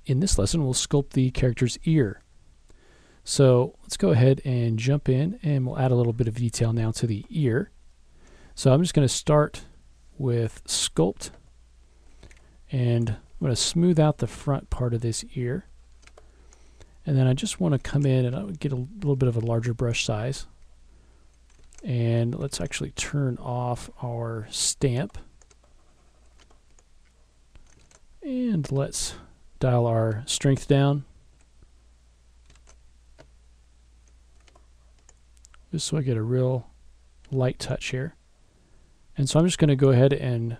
in this lesson, we'll sculpt the character's ear. So let's go ahead and jump in, and we'll add a little bit of detail now to the ear. So I'm just going to start with sculpt, and I'm going to smooth out the front part of this ear. And then I just want to come in and I'll get a little bit of a larger brush size. And let's actually turn off our stamp. And let's dial our strength down, just so I get a real light touch here. And so I'm just going to go ahead and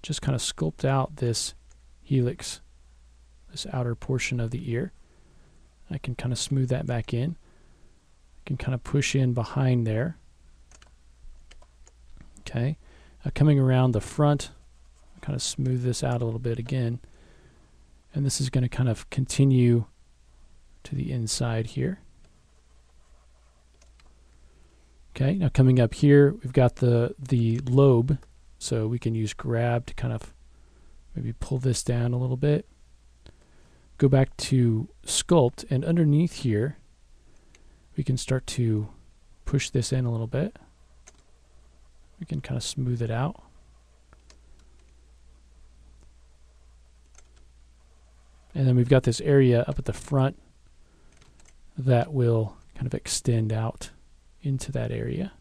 just kind of sculpt out this helix, this outer portion of the ear. I can kind of smooth that back in. I can kind of push in behind there. Okay, coming around the front, kind of smooth this out a little bit again. And this is going to kind of continue to the inside here. Okay, now coming up here, we've got the lobe, so we can use grab to kind of maybe pull this down a little bit. Go back to sculpt, and underneath here, we can start to push this in a little bit. We can kind of smooth it out. And then we've got this area up at the front that will kind of extend out into that area.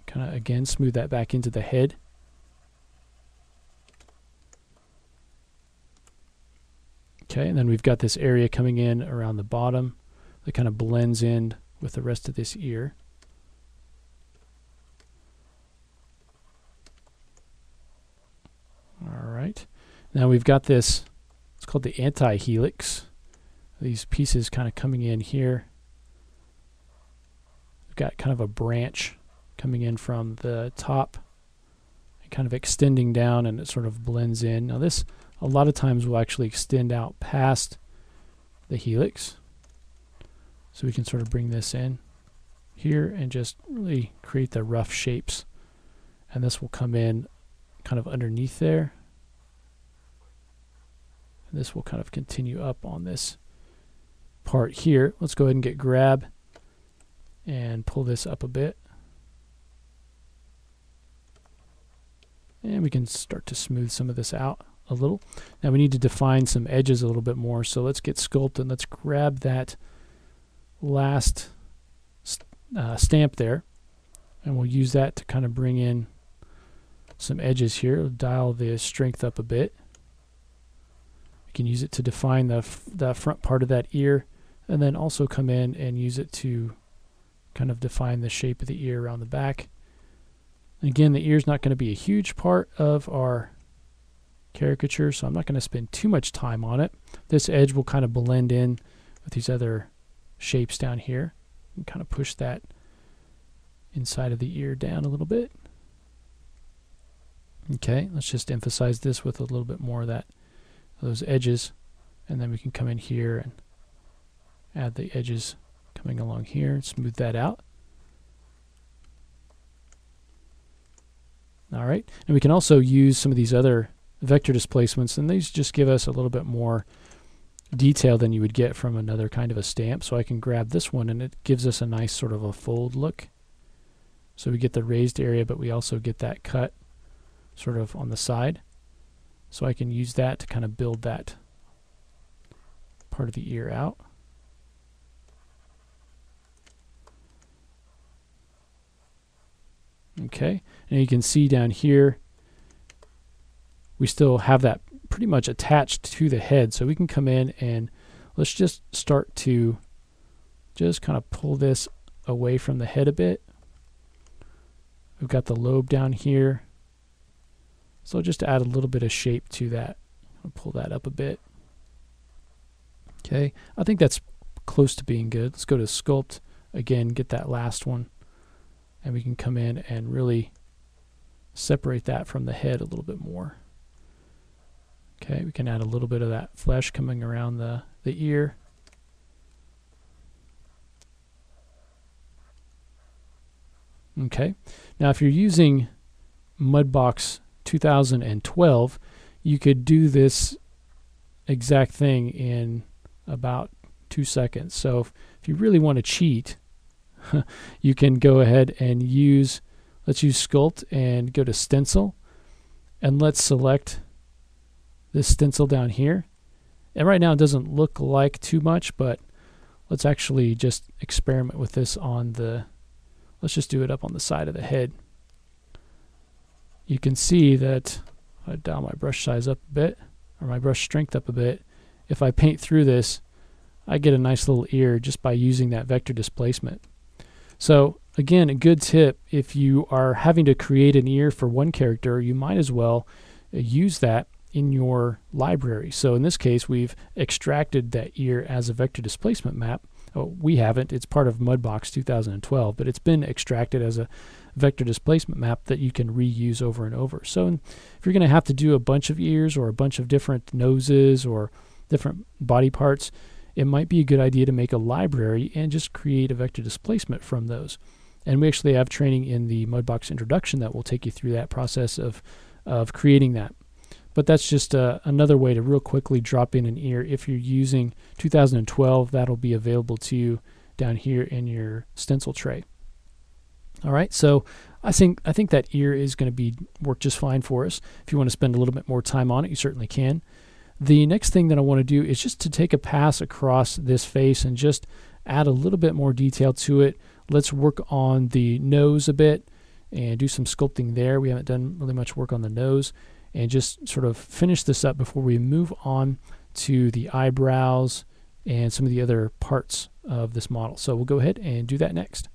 Kind of again smooth that back into the head. Okay, and then we've got this area coming in around the bottom that kind of blends in with the rest of this ear. All right, now we've got this, it's called the anti-helix. These pieces kind of coming in here. We've got kind of a branch coming in from the top and kind of extending down, and it sort of blends in. Now this, a lot of times, will actually extend out past the helix. So we can sort of bring this in here and just really create the rough shapes. And this will come in kind of underneath there. And this will kind of continue up on this part here. Let's go ahead and get grab and pull this up a bit. And we can start to smooth some of this out a little. Now we need to define some edges a little bit more, so let's get sculpt and let's grab that last stamp there, and we'll use that to kind of bring in some edges here. We'll dial the strength up a bit. We can use it to define the front part of that ear, and then also come in and use it to kind of define the shape of the ear around the back. And again, the ear is not going to be a huge part of our caricature, so I'm not going to spend too much time on it. This edge will kind of blend in with these other shapes down here and kind of push that inside of the ear down a little bit. Okay, let's just emphasize this with a little bit more of those edges, and then we can come in here and add the edges coming along here and smooth that out. All right, and we can also use some of these other vector displacements, and these just give us a little bit more detail than you would get from another kind of a stamp. So I can grab this one, and it gives us a nice sort of a fold look. So we get the raised area, but we also get that cut sort of on the side. So I can use that to kind of build that part of the ear out. Okay, and you can see down here we still have that pretty much attached to the head, so we can come in and let's just start to just kind of pull this away from the head a bit. We've got the lobe down here, so just add a little bit of shape to that. I'll pull that up a bit. Okay, I think that's close to being good. Let's go to sculpt again, get that last one, and we can come in and really separate that from the head a little bit more. Okay, we can add a little bit of that flesh coming around the ear. Okay, now if you're using Mudbox 2012, you could do this exact thing in about 2 seconds. So if you really want to cheat, you can go ahead and let's use Sculpt and go to Stencil, and let's select this stencil down here. And right now it doesn't look like too much, but let's actually just experiment with this let's just do it up on the side of the head. You can see that I dial my brush size up a bit, or my brush strength up a bit. If I paint through this, I get a nice little ear just by using that vector displacement. So again, a good tip, if you are having to create an ear for one character, you might as well use that in your library. So in this case, we've extracted that ear as a vector displacement map. Oh, we haven't, it's part of Mudbox 2012, but it's been extracted as a vector displacement map that you can reuse over and over. So if you're going to have to do a bunch of ears or a bunch of different noses or different body parts, it might be a good idea to make a library and just create a vector displacement from those. And we actually have training in the Mudbox introduction that will take you through that process of creating that. But that's just another way to real quickly drop in an ear. If you're using 2012, that'll be available to you down here in your stencil tray. All right, so I think that ear is going to work just fine for us. If you want to spend a little bit more time on it, you certainly can. The next thing that I want to do is just to take a pass across this face and just add a little bit more detail to it. Let's work on the nose a bit and do some sculpting there. We haven't done really much work on the nose, and just sort of finish this up before we move on to the eyebrows and some of the other parts of this model. So we'll go ahead and do that next.